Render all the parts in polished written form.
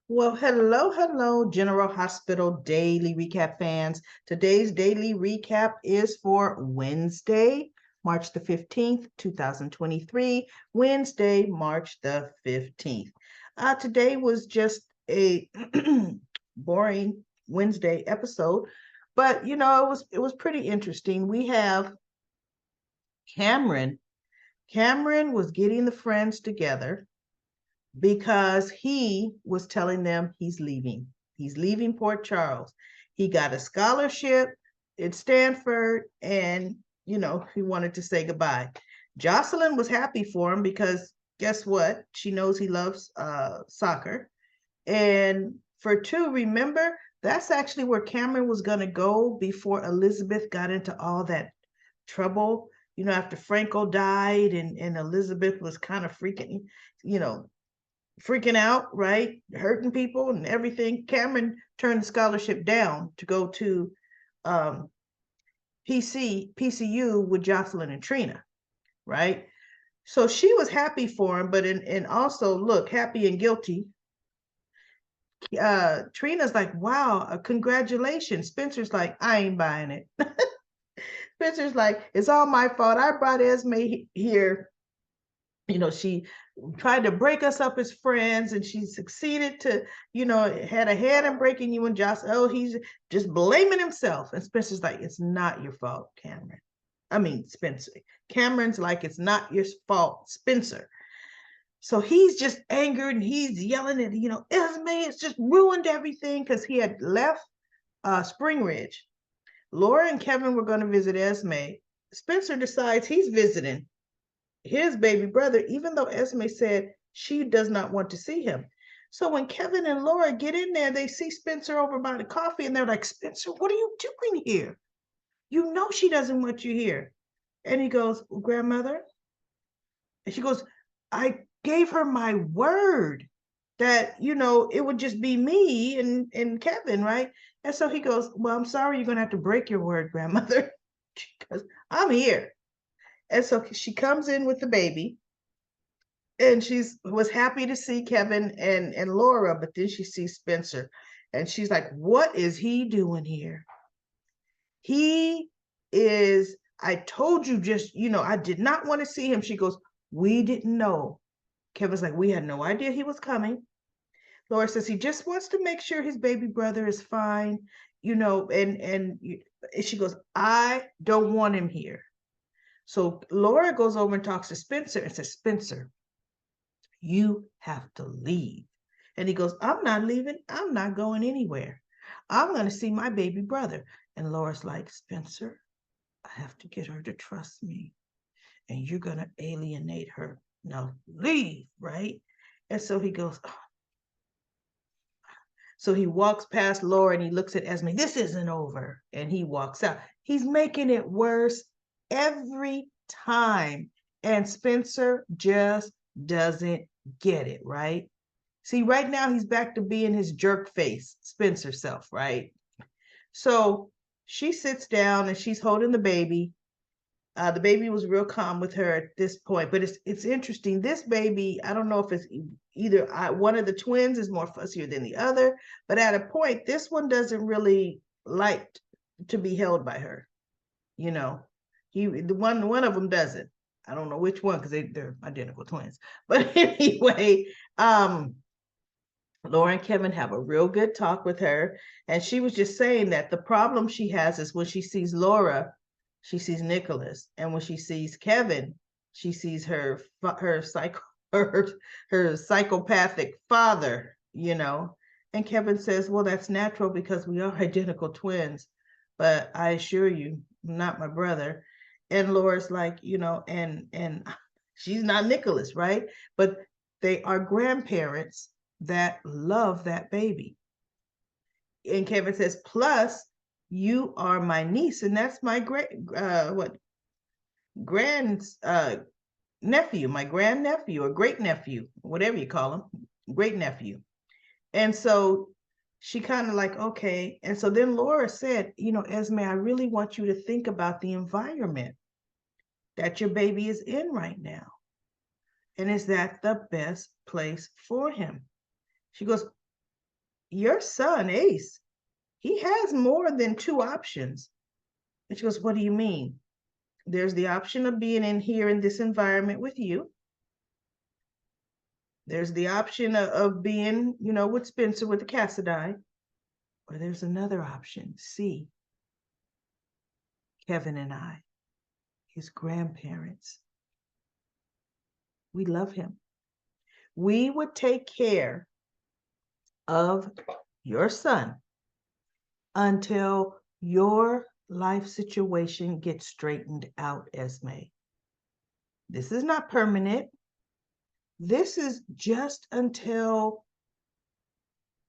Well, hello, General Hospital Daily Recap fans. Today's daily recap is for Wednesday, March the 15th, 2023. Wednesday, March the 15th. Today was just a boring Wednesday episode, but it was pretty interesting. We have Cameron. Cameron was getting the friends together because he was telling them he's leaving. He's leaving Port Charles. He got a scholarship at Stanford and, he wanted to say goodbye. Jocelyn was happy for him because guess what? She knows he loves soccer. And for two, remember, that's actually where Cameron was going to go before Elizabeth got into all that trouble. After Franco died and Elizabeth was kind of you know, freaking out, right? Hurting people and everything. Cameron turned the scholarship down to go to um, PCU with Jocelyn and Trina, right? So she was happy for him, but and also look, happy and guilty. Trina's like, wow, congratulations. Spencer's like, I ain't buying it. Spencer's like, it's all my fault. I brought Esme here. She tried to break us up as friends and she succeeded to, had a hand in breaking you and Josh. Oh, he's just blaming himself. And Spencer's like, it's not your fault, Cameron. I mean, Spencer. Cameron's like, it's not your fault, Spencer. So he's just angered and he's yelling at, Esme, it's just ruined everything because he had left Spring Ridge. Laura and Kevin were going to visit Esme. Spencer decides he's visiting his baby brother, even though Esme said she does not want to see him. So when Kevin and Laura get in there, they see Spencer over by the coffee and they're like, Spencer, what are you doing here? You know she doesn't want you here. And he goes, grandmother. And she goes, I gave her my word that, it would just be me and Kevin, right? And so he goes, well, I'm sorry, you're going to have to break your word, grandmother. Because I'm here. And so she comes in with the baby and she's was happy to see Kevin and Laura, but then she sees Spencer and she's like, what is he doing here? He is, I told you just, I did not want to see him. She goes, we didn't know. Kevin's like, we had no idea he was coming. Laura says he just wants to make sure his baby brother is fine, and she goes, I don't want him here. So Laura goes over and talks to Spencer and says, Spencer, you have to leave. And he goes, I'm not leaving. I'm not going anywhere. I'm going to see my baby brother. And Laura's like, Spencer, I have to get her to trust me. And you're going to alienate her. Now leave, right? And so he goes, oh. So he walks past Laura and he looks at Esme. This isn't over. And he walks out. He's making it worse every time. And Spencer just doesn't get it, right? See, right now he's back to being his jerk face, Spencer self, right? So she sits down and she's holding the baby. The baby was real calm with her at this point, but it's interesting. This baby, I don't know if it's either one of the twins is more fussier than the other, but at a point, this one doesn't really like to be held by her. You know, the one of them doesn't. I don't know which one because they're identical twins. But anyway, Laura and Kevin have a real good talk with her. And she was just saying that the problem she has is when she sees Laura, she sees Nicholas. And when she sees Kevin, she sees her psychopathic father. And Kevin says, well, that's natural because we are identical twins. But I assure you, not my brother. And Laura's like, and she's not Nicholas, right? But they are grandparents that love that baby. And Kevin says, plus you are my niece, and that's my nephew, my grandnephew or great nephew, whatever you call him, great nephew. And so she kind of like, okay. And so then Laura said, Esme, I really want you to think about the environment that your baby is in right now. And is that the best place for him? She goes, your son, Ace, he has more than two options. And she goes, what do you mean? There's the option of being in here in this environment with you. There's the option of being, with Spencer with the Cassadine. Or there's another option, C, Kevin and I, his grandparents. We love him. We would take care of your son until your life situation gets straightened out, Esme. This is not permanent. This is just until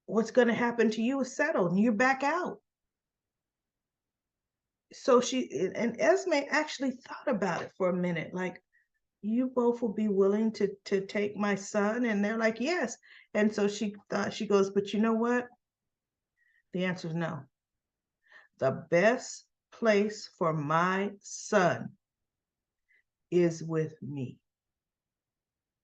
what's going to happen to you is settled and you're back out. So and Esme actually thought about it for a minute, like, you both will be willing to take my son? And they're like, yes. And so she goes, but you know what? The answer is no. The best place for my son is with me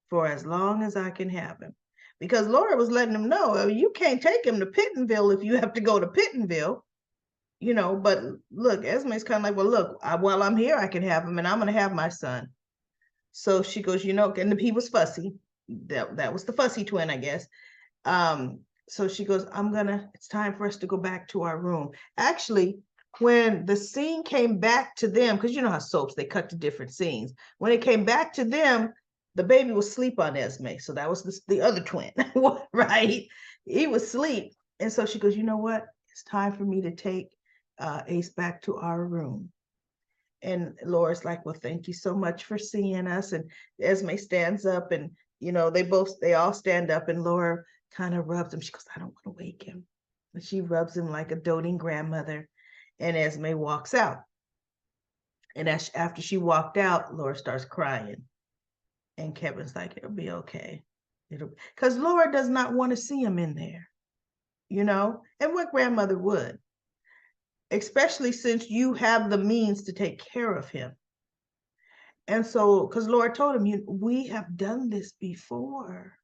for as long as I can have him. Because Laura was letting him know, you can't take him to Pittenville if you have to go to Pittenville. But look, Esme's kind of like, well, look, while I'm here, I can have him, and I'm going to have my son. So she goes, and he was fussy. That was the fussy twin, I guess. So she goes, it's time for us to go back to our room. Actually, when the scene came back to them, because you know how soaps, they cut to different scenes. When it came back to them, the baby was asleep on Esme. So that was the other twin, right? He was asleep. And so she goes, you know what? It's time for me to take Ace back to our room. And Laura's like, well, thank you so much for seeing us. And Esme stands up, and, they all stand up, and Laura kind of rubs him. She goes, I don't want to wake him. And she rubs him like a doting grandmother. And Esme walks out. And after she walked out, Laura starts crying. And Kevin's like, it'll be okay. Because Laura does not want to see him in there, and what grandmother would? Especially since you have the means to take care of him. And so, because Laura told him, we have done this before,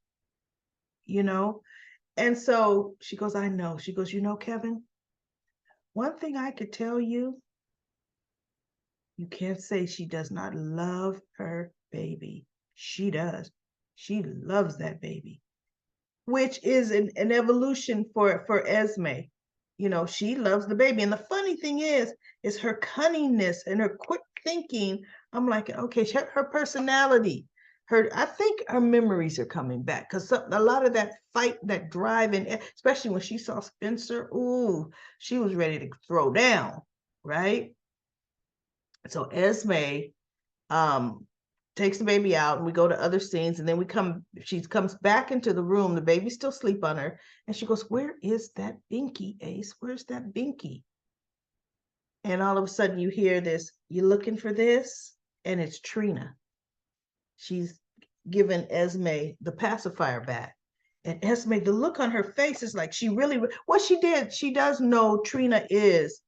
And so she goes, I know. She goes, Kevin, one thing I could tell you, you can't say she does not love her baby. She does. She loves that baby, which is an evolution for Esme. She loves the baby. And the funny thing is her cunningness and her quick thinking. I'm like, okay, her personality, I think her memories are coming back, because a lot of that fight, that drive, and especially when she saw Spencer, ooh, she was ready to throw down, right? So Esme takes the baby out, and we go to other scenes, and then she comes back into the room. The baby's still asleep on her, and she goes, where is that binky, Ace? Where's that binky? And all of a sudden you hear this, you looking for this? And it's Trina. She's given Esme the pacifier back. And Esme, the look on her face is like she does know Trina is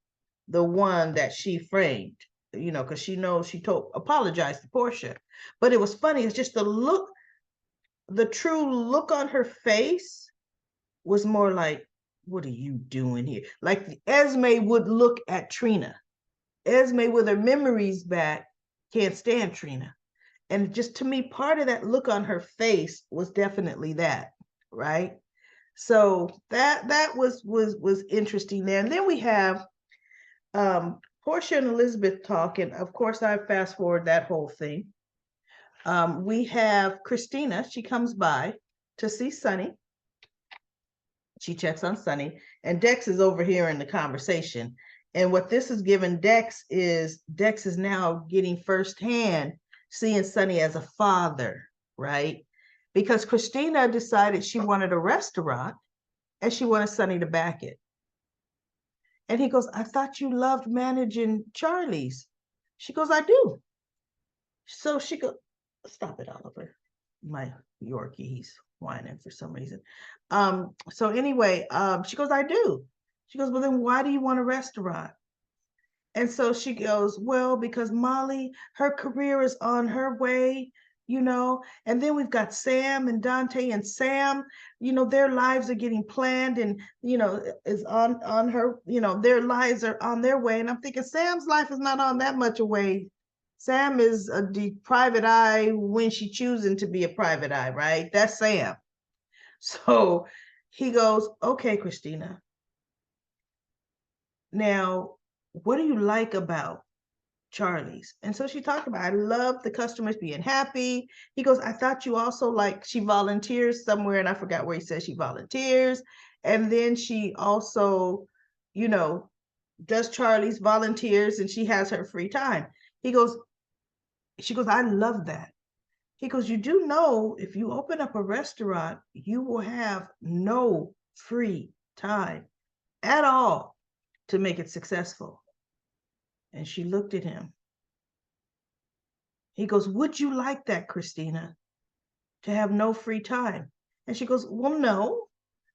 the one that she framed, because she knows she apologized to Portia. But it was funny, it's just the true look on her face was more like, what are you doing here? Like Esme would look at Trina. Esme, with her memories back, can't stand Trina. And just, to me, part of that look on her face was definitely that, right? So that was interesting there. And then we have Portia and Elizabeth talking. Of course, I fast forward that whole thing. We have Christina. She comes by to see Sonny. She checks on Sonny, and Dex is overhearing the conversation. And what this has given Dex is now getting firsthand seeing Sonny as a father, right? Because Christina decided she wanted a restaurant, and she wanted Sonny to back it. And he goes, I thought you loved managing Charlie's. She goes, I do. So she goes, stop it, Oliver. My Yorkie, he's whining for some reason. So anyway, she goes, I do. She goes, well, then why do you want a restaurant? And so she goes, well, because Molly, her career is on her way. and then we've got Sam and Dante, and Sam, their lives are getting planned, and is on her, their lives are on their way. And I'm thinking Sam's life is not on that much away. Sam is a private eye when she choosing to be a private eye, right? That's Sam. So he goes, okay, Christina, now what do you like about Charlie's? And so she talked about, I love the customers being happy. He goes, I thought you also like, she volunteers somewhere, and I forgot where he says she volunteers. And then she also, does Charlie's, volunteers, and she has her free time. She goes, I love that. He goes, you do know if you open up a restaurant, you will have no free time at all to make it successful. And she looked at him. He goes, would you like that, Christina, to have no free time? And she goes, well, no.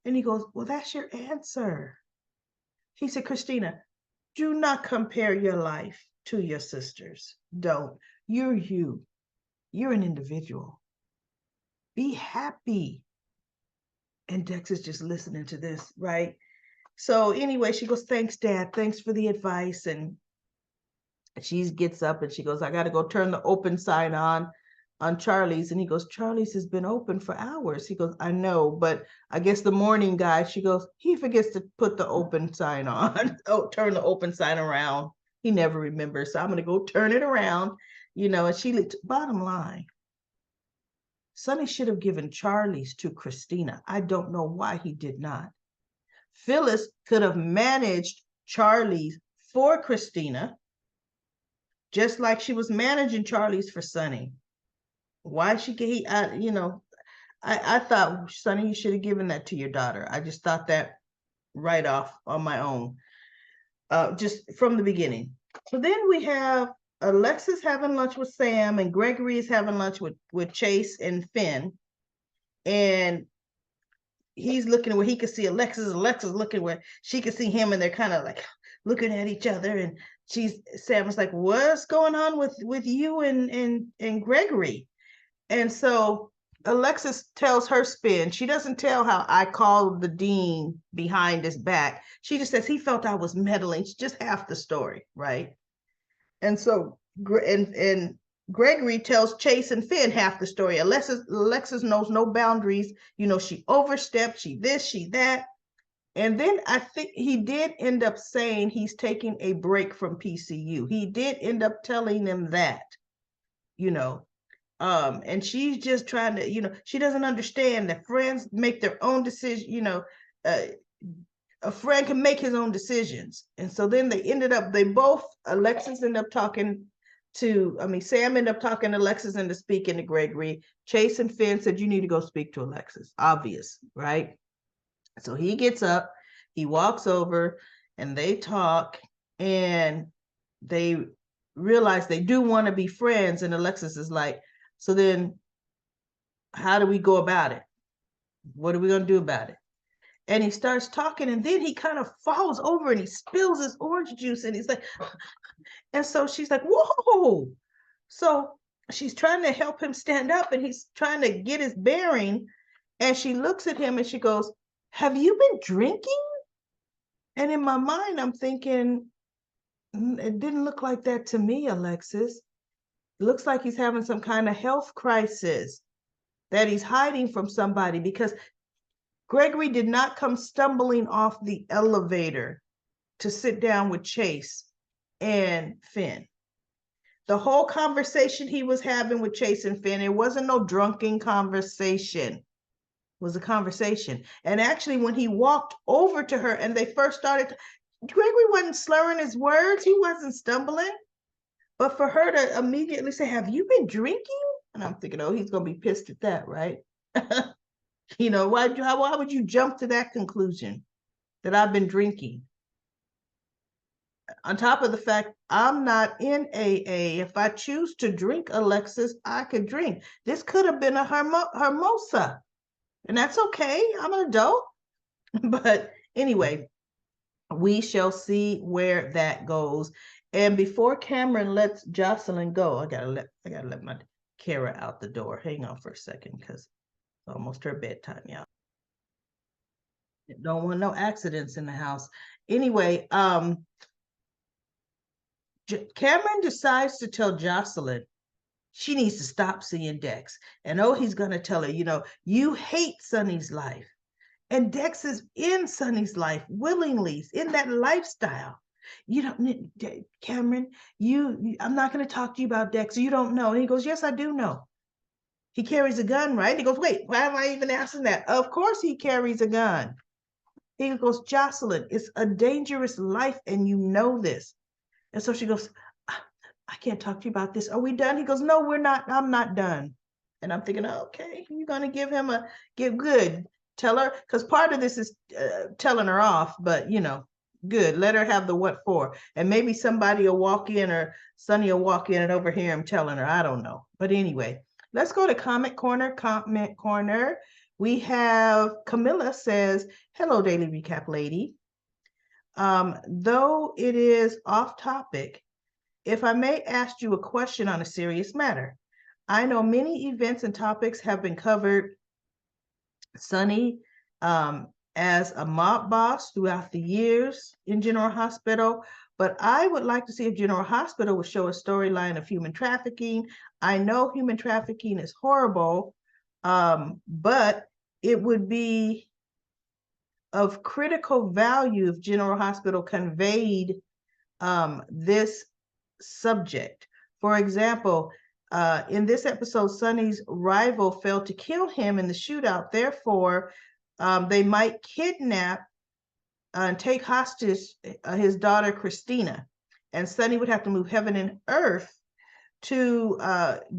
And he goes, well, that's your answer. He said, Christina, do not compare your life to your sister's. Don't. You're you. You're an individual. Be happy. And Dex is just listening to this, right? So anyway, she goes, thanks, Dad. Thanks for the advice. And she gets up and she goes, I got to go turn the open sign on Charlie's. And he goes, Charlie's has been open for hours. He goes, I know, but I guess the morning guy, she goes, he forgets to put the open sign on. Oh, turn the open sign around. He never remembers. So I'm going to go turn it around, and she, bottom line, Sonny should have given Charlie's to Christina. I don't know why he did not. Phyllis could have managed Charlie's for Christina, just like she was managing Charlie's for Sonny. Why I thought, Sonny, you should have given that to your daughter. I just thought that right off on my own, just from the beginning. So then we have Alexis having lunch with Sam, and Gregory is having lunch with Chase and Finn. And he's looking where he could see Alexis. Alexis looking where she could see him, and they're kind of like looking at each other. And Sam was like, what's going on with you and Gregory? And so Alexis tells her spin. She doesn't tell how I called the dean behind his back. She just says he felt I was meddling. It's just half the story, right? And so and Gregory tells Chase and Finn half the story. Alexis knows no boundaries. She overstepped. She this, she that. And then I think he did end up saying he's taking a break from PCU. He did end up telling them that, and she's just trying to, she doesn't understand that friends make their own decision. A friend can make his own decisions. And so then Alexis ended up talking Sam ended up talking to Alexis into speaking to Gregory. Chase and Finn said, you need to go speak to Alexis. Obvious, right? So he gets up, he walks over, and they talk, and they realize they do want to be friends. And Alexis is like, so then how do we go about it? What are we going to do about it? And he starts talking, and then he kind of falls over and he spills his orange juice, and he's like, and so she's like, whoa. So she's trying to help him stand up, and he's trying to get his bearing. And she looks at him and she goes, have you been drinking? And in my mind, I'm thinking, it didn't look like that to me, Alexis. It looks like he's having some kind of health crisis that he's hiding from somebody, because Gregory did not come stumbling off the elevator to sit down with Chase and Finn. The whole conversation he was having with Chase and Finn, it wasn't no drunken conversation. It was a conversation. And actually, when he walked over to her and they first started, Gregory wasn't slurring his words. He wasn't stumbling. But for her to immediately say, have you been drinking? And I'm thinking, oh, he's going to be pissed at that, right? Why would you jump to that conclusion that I've been drinking? On top of the fact, I'm not in AA. If I choose to drink, Alexis, I could drink. This could have been a hermosa, and that's okay. I'm an adult. But anyway, we shall see where that goes. And before Cameron lets Jocelyn go, I gotta let my Kara out the door. Hang on for a second, because it's almost her bedtime, y'all. Don't want no accidents in the house. Anyway, Cameron decides to tell Jocelyn she needs to stop seeing Dex. And oh, he's going to tell her, you hate Sonny's life. And Dex is in Sonny's life willingly, in that lifestyle. You don't, Cameron, I'm not going to talk to you about Dex. You don't know. And he goes, yes, I do know. He carries a gun, right? He goes, wait, why am I even asking that? Of course he carries a gun. He goes, Jocelyn, it's a dangerous life and you know this. And so she goes, I can't talk to you about this. Are we done? He goes, no, we're not. I'm not done. And I'm thinking, okay, you're going to give him get good. Tell her, because part of this is telling her off, but good. Let her have the what for. And maybe somebody will walk in or Sonny will walk in and overhear him telling her. I don't know. But anyway, let's go to Comment Corner. Comment Corner. We have Camilla says, hello, Daily Recap Lady. Though it is off topic, if I may ask you a question on a serious matter, I know many events and topics have been covered. Sonny, as a mob boss throughout the years in General Hospital, but I would like to see if General Hospital would show a storyline of human trafficking. I know human trafficking is horrible, but it would be of critical value if General Hospital conveyed this subject. For example, in this episode, Sonny's rival failed to kill him in the shootout. Therefore, they might kidnap and take hostage his daughter, Christina. And Sonny would have to move heaven and earth to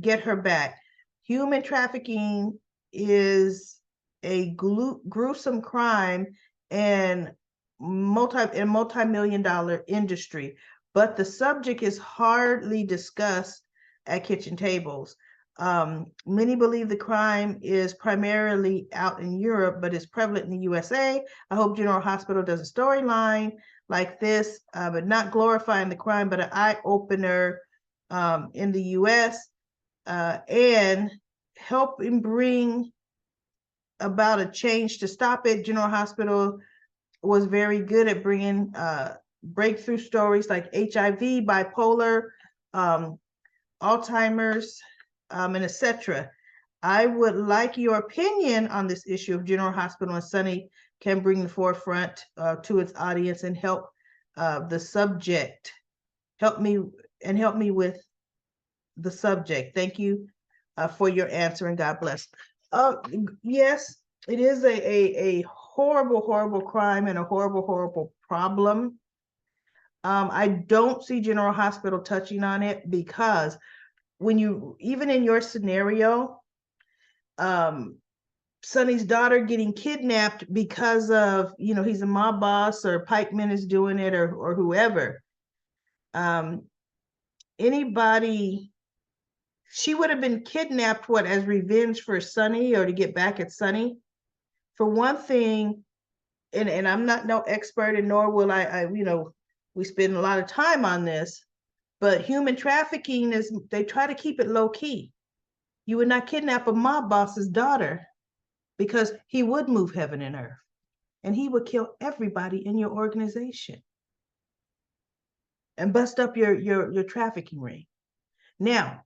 get her back. Human trafficking is a gruesome crime and multi-million-dollar industry, but the subject is hardly discussed at kitchen tables. Many believe the crime is primarily out in Europe, but is prevalent in the USA. I hope General Hospital does a storyline like this, but not glorifying the crime, but an eye-opener in the US, and help him bring about a change to stop it. General Hospital was very good at bringing breakthrough stories like HIV, bipolar, Alzheimer's, and etc. I would like your opinion on this issue of General Hospital and Sonny can bring the forefront to its audience and help the subject. Help me with the subject. Thank you for your answer and God bless. Yes, it is a horrible, horrible crime and a horrible, horrible problem. I don't see General Hospital touching on it because even in your scenario, Sonny's daughter getting kidnapped because of, he's a mob boss or Pikeman is doing it or whoever. She would have been kidnapped, as revenge for Sonny or to get back at Sonny? For one thing, and I'm not no expert, and nor will I we spend a lot of time on this, but human trafficking they try to keep it low key. You would not kidnap a mob boss's daughter because he would move heaven and earth and he would kill everybody in your organization and bust up your trafficking ring. Now,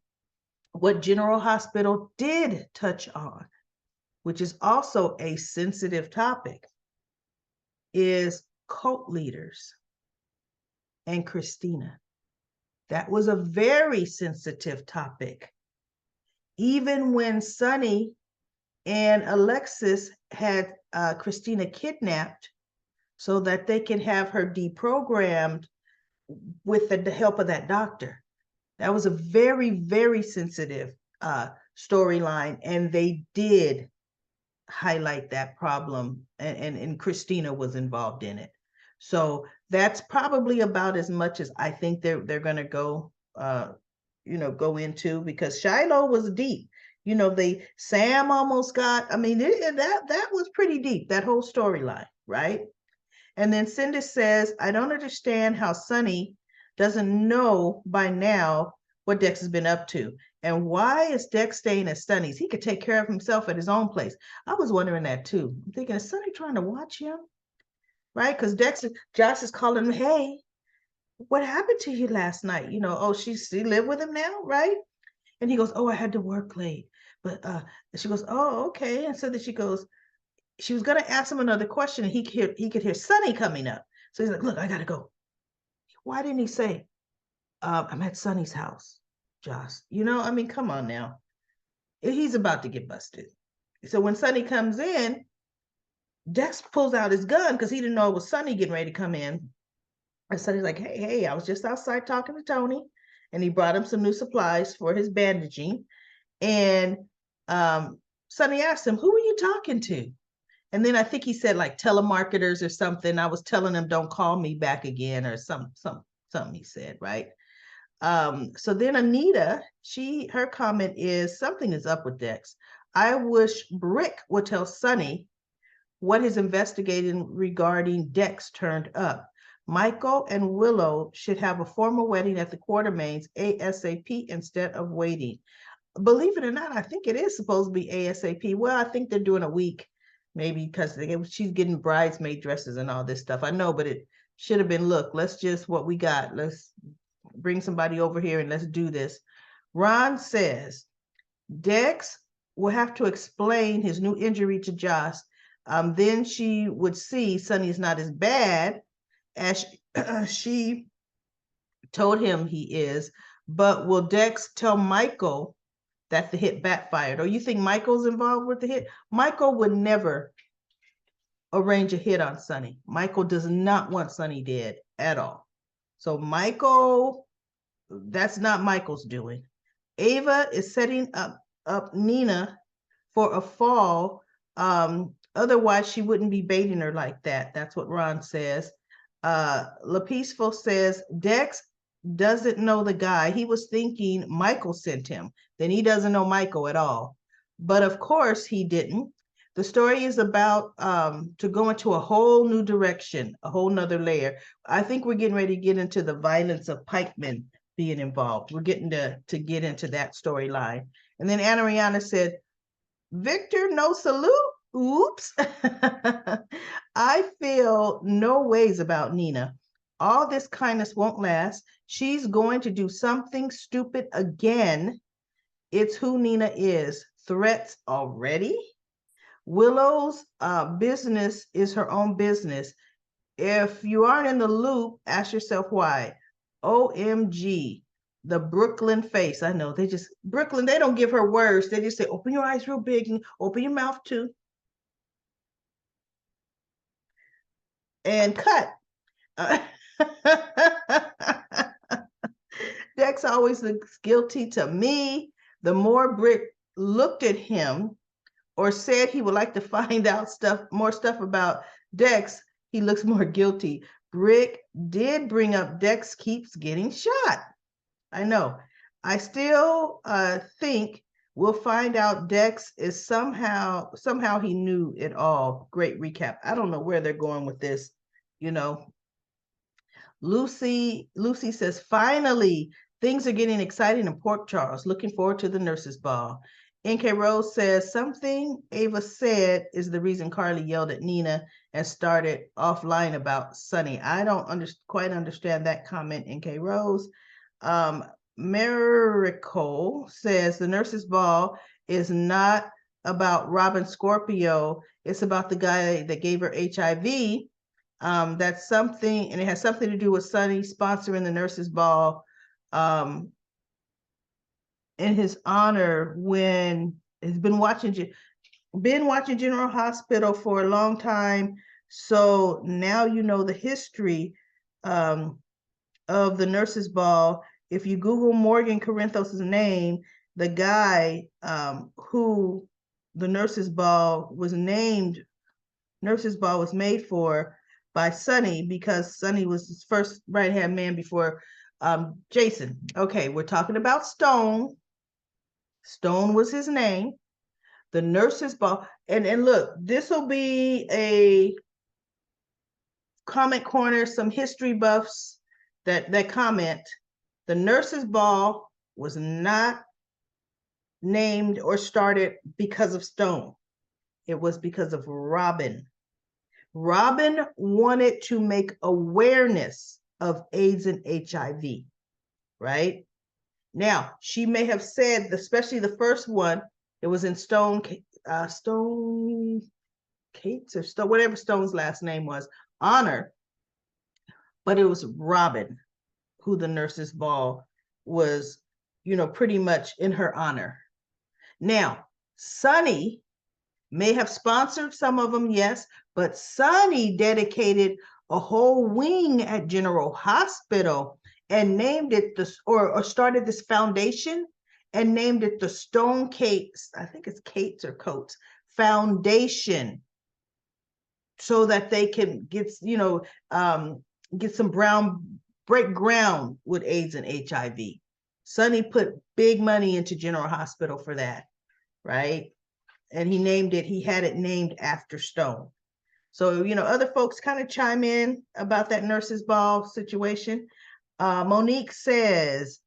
what General Hospital did touch on, which is also a sensitive topic, is cult leaders and Christina. That was a very sensitive topic. Even when Sonny and Alexis had Christina kidnapped so that they can have her deprogrammed with the help of that doctor. That was a very, very sensitive storyline, and they did highlight that problem, and Christina was involved in it. So that's probably about as much as I think they're going to go into, because Shiloh was deep. Sam almost got, that was pretty deep, that whole storyline, right? And then Cindy says, I don't understand how Sonny doesn't know by now what Dex has been up to. And why is Dex staying at Sunny's? He could take care of himself at his own place. I was wondering that too. I'm thinking, is Sunny trying to watch him? Right? Because Josh is calling him, hey, what happened to you last night? Oh, she lived with him now, right? And he goes, oh, I had to work late. But she goes, oh, okay. And so then she was gonna ask him another question, and he could hear Sunny coming up. So he's like, look, I gotta go. Why didn't he say, I'm at Sunny's house, Josh? I mean, come on now. He's about to get busted. So when Sunny comes in, Dex pulls out his gun because he didn't know it was Sunny getting ready to come in. And Sunny's like, hey, I was just outside talking to Tony, and he brought him some new supplies for his bandaging. And Sunny asked him, who are you talking to? And then I think he said like telemarketers or something. I was telling them don't call me back again, or something he said, right? So then Anita, her comment is something is up with Dex. I wish Brick would tell Sunny what his investigating regarding Dex turned up. Michael and Willow should have a formal wedding at the Quartermains ASAP instead of waiting. Believe it or not, I think it is supposed to be ASAP. Well, I think they're doing a week, maybe because she's getting bridesmaid dresses and all this stuff. I know, but it should have been, look, let's just what we got. Let's bring somebody over here and let's do this. Ron says Dex will have to explain his new injury to Joss. Then she would see Sonny is not as bad as she told him he is. But will Dex tell Michael that the hit backfired? Or you think Michael's involved with the hit? Michael would never arrange a hit on Sonny. Michael does not want Sonny dead at all. So Michael, that's not Michael's doing. Ava is setting up Nina for a fall. Otherwise, she wouldn't be baiting her like that. That's what Ron says. La Peaceful says Dex doesn't know the guy. He was thinking Michael sent him. Then he doesn't know Michael at all. But of course he didn't. The story is about to go into a whole new direction, a whole nother layer. I think we're getting ready to get into the violence of pikemen being involved. We're getting to get into that storyline. And then Anna Rihanna said, Victor, no salute. Oops. I feel no ways about Nina. All this kindness won't last. She's going to do something stupid again. It's who Nina is. Threats already? Willow's business is her own business. If you aren't in the loop, ask yourself why. OMG, the Brooklyn face. I know Brooklyn, they don't give her words. They just say, open your eyes real big and open your mouth too. And cut. Dex always looks guilty to me. The more Brick looked at him or said he would like to find out more stuff about Dex, he looks more guilty. Brick did bring up Dex keeps getting shot. I know. I still think we'll find out Dex is somehow he knew it all. Great recap. I don't know where they're going with this, Lucy says, finally, things are getting exciting in Port Charles. Looking forward to the nurses' ball. NK Rose says, something Ava said is the reason Carly yelled at Nina and started offline about Sunny. I don't quite understand that comment, NK Rose. Miracle says, the nurses' ball is not about Robin Scorpio. It's about the guy that gave her HIV. That's something, and it has something to do with Sunny sponsoring the nurses' ball in his honor when he's been watching General Hospital for a long time. So now you know the history of the nurses' ball. If you Google Morgan Corinthos' name, the guy who the nurses' ball was made for by Sonny, because Sonny was his first right-hand man before Jason. Okay, we're talking about Stone. Stone was his name. The nurses' ball. And look, this will be a comment corner, some history buffs that comment. The nurses' ball was not named or started because of Stone. It was because of Robin. Robin wanted to make awareness of AIDS and HIV, right? Now, she may have said, especially the first one, it was in Stone Kate's or Stone, whatever Stone's last name was, honor, but it was Robin who the nurses' ball was, pretty much in her honor. Now, Sonny may have sponsored some of them, yes, but Sonny dedicated a whole wing at General Hospital and named it or started this foundation and named it the Stone Kates, I think it's Kates or Coates Foundation, so that they can get break ground with AIDS and HIV. Sonny put big money into General Hospital for that, right? And he had it named after Stone. So, other folks kind of chime in about that nurses' ball situation. Monique says,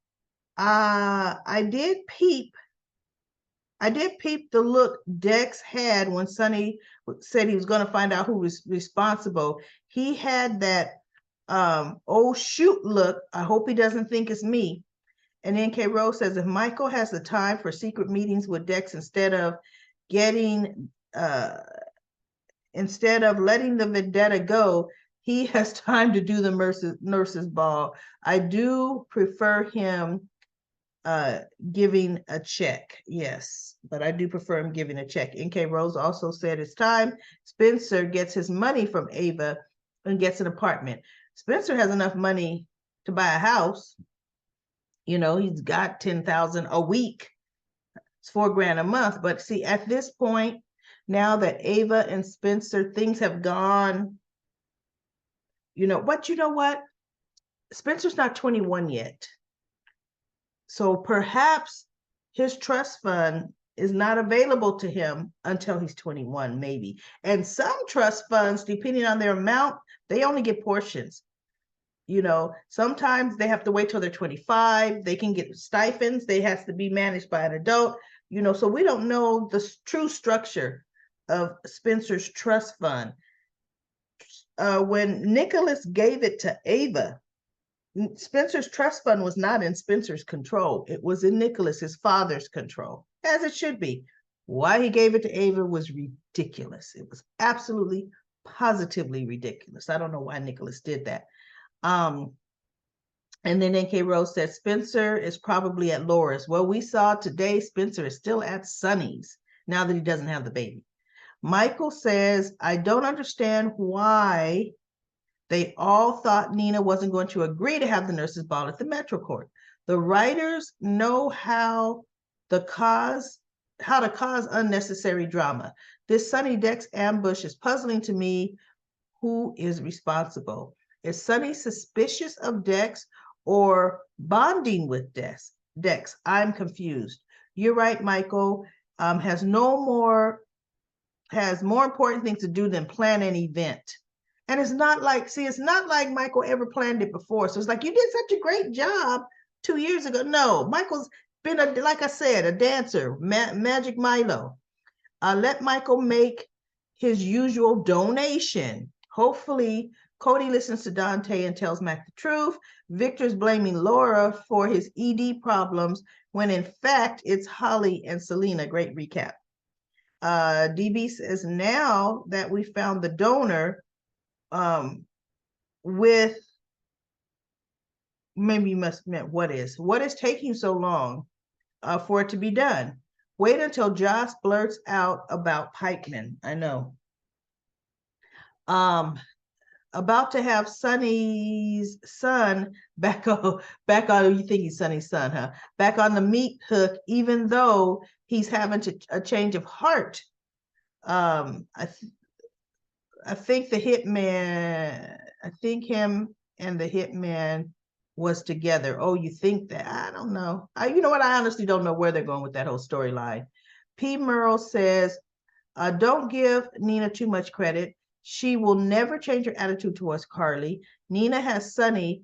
I did peep the look Dex had when Sonny said he was going to find out who was responsible. He had that oh shoot look. I hope he doesn't think it's me. And NK Rose says, if Michael has the time for secret meetings with Dex instead of letting the vendetta go, he has time to do the nurses ball. I do prefer him giving a check. Yes, but I do prefer him giving a check. NK Rose also said it's time Spencer gets his money from Ava and gets an apartment. Spencer has enough money to buy a house. He's got $10,000 a week. It's $4,000 a month. But see, at this point, now that Ava and Spencer, things have gone, you know what? Spencer's not 21 yet. So perhaps his trust fund is not available to him until he's 21, maybe. And some trust funds, depending on their amount, they only get portions. Sometimes they have to wait till they're 25. They can get stipends. They have to be managed by an adult, so we don't know the true structure of Spencer's trust fund. When Nicholas gave it to Ava, Spencer's trust fund was not in Spencer's control. It was in Nicholas, his father's control, as it should be. Why he gave it to Ava was ridiculous. It was absolutely, positively ridiculous. I don't know why Nicholas did that. And then NK Rose said, Spencer is probably at Laura's. Well, we saw today Spencer is still at Sonny's now that he doesn't have the baby. Michael says, I don't understand why they all thought Nina wasn't going to agree to have the nurses' ball at the Metro Court. The writers know how to cause unnecessary drama. This Sonny Dex ambush is puzzling to me. Who is responsible? Is Sonny suspicious of Dex or bonding with Dex? I'm confused. You're right, Michael. Has more important things to do than plan an event. And it's not like Michael ever planned it before. So it's like, you did such a great job 2 years ago. No, Michael's been, like I said, a dancer, Magic Milo. Let Michael make his usual donation. Hopefully, Cody listens to Dante and tells Mac the truth. Victor's blaming Laura for his ED problems when in fact it's Holly and Selena. Great recap. DB says, now that we found the donor, with maybe you must meant what is taking so long for it to be done? Wait until Josh blurts out about Pikeman. I know. About to have Sonny's son back on, you think he's Sonny's son, huh? Back on the meat hook, even though he's having a change of heart. I think him and the hitman was together. Oh, you think that? I don't know. You know what? I honestly don't know where they're going with that whole storyline. P. Merle says, don't give Nina too much credit. She will never change her attitude towards Carly. Nina has Sonny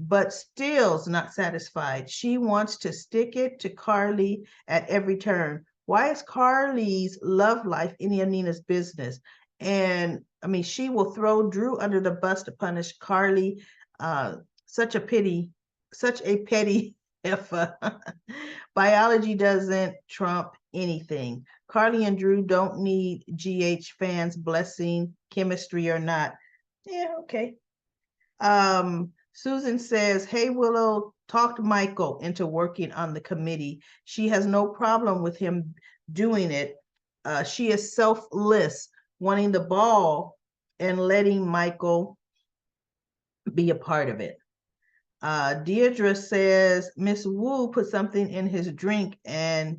but still's not satisfied. She wants to stick it to Carly at every turn. Why is Carly's love life any of Nina's business? And I mean, she will throw Drew under the bus to punish Carly. Uh, such a pity, such a petty effer. Biology doesn't trump anything. Carly and Drew don't need GH fans blessing chemistry or not. Yeah, okay. Susan says, hey, Willow talked Michael into working on the committee. She has no problem with him doing it. She is selfless, wanting the ball and letting Michael be a part of it. Deirdre says, Miss Wu put something in his drink and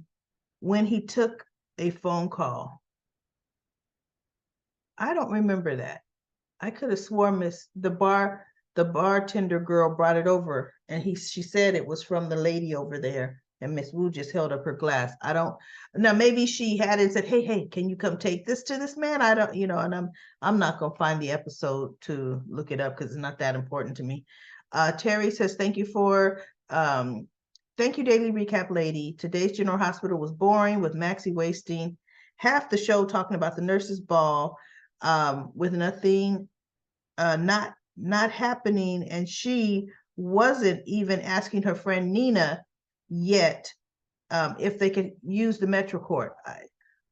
when he took a phone call. I don't remember that. I could have sworn the bartender girl brought it over and she said it was from the lady over there and Miss Wu just held up her glass. I don't now maybe she had it and said, hey, can you come take this to this man? I don't, and I'm not gonna find the episode to look it up because it's not that important to me. Terry says, thank you, Daily Recap Lady. Today's General Hospital was boring with Maxie wasting half the show talking about the nurses' ball with nothing not happening, and she wasn't even asking her friend Nina yet if they could use the Metro Court.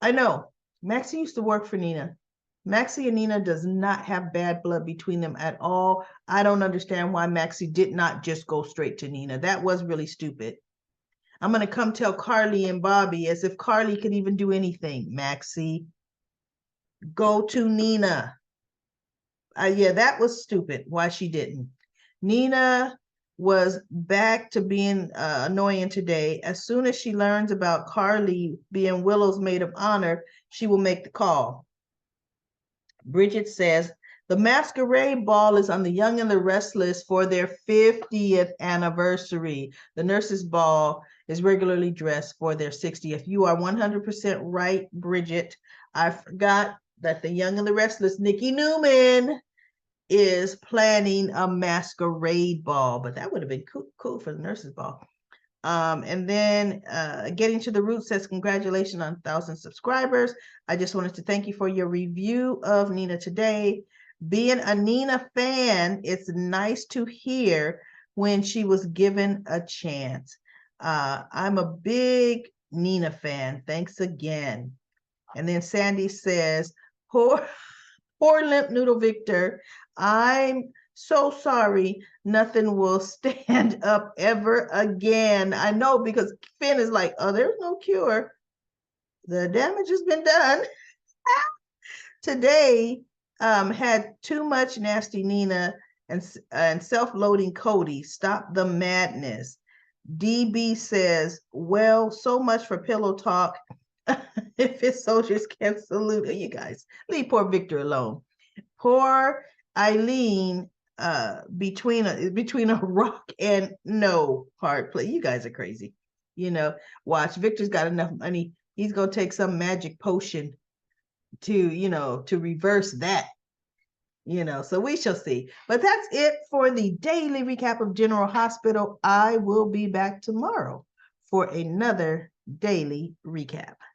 I know Maxie used to work for Nina. Maxie and Nina does not have bad blood between them at all. I don't understand why Maxie did not just go straight to Nina. That was really stupid. I'm going to come tell Carly and Bobby as if Carly could even do anything. Maxie, go to Nina. Yeah, that was stupid. Why she didn't. Nina was back to being annoying today. As soon as she learns about Carly being Willow's maid of honor, she will make the call. Bridget says, the masquerade ball is on the Young and the Restless for their 50th anniversary. The nurses' ball is regularly dressed for their 60th. You are 100% right, Bridget. I forgot that the Young and the Restless, Nikki Newman, is planning a masquerade ball, but that would have been cool for the nurses' ball. And then Getting to the Root says, congratulations on 1,000 subscribers. I just wanted to thank you for your review of Nina today. Being a Nina fan, it's nice to hear when she was given a chance. I'm a big Nina fan. Thanks again. And then Sandy says, poor Limp Noodle Victor, I'm so sorry. Nothing will stand up ever again. I know, because Finn is like, oh, there's no cure. The damage has been done. Today had too much nasty Nina and self-loading Cody. Stop the madness. DB says, well, so much for pillow talk. If his soldiers can't salute you guys, leave poor Victor alone. Poor Eileen between a rock and no hard play. You guys are crazy. Watch, Victor's got enough money. He's gonna take some magic potion to reverse that. So we shall see. But that's it for the daily recap of General Hospital. I will be back tomorrow for another daily recap.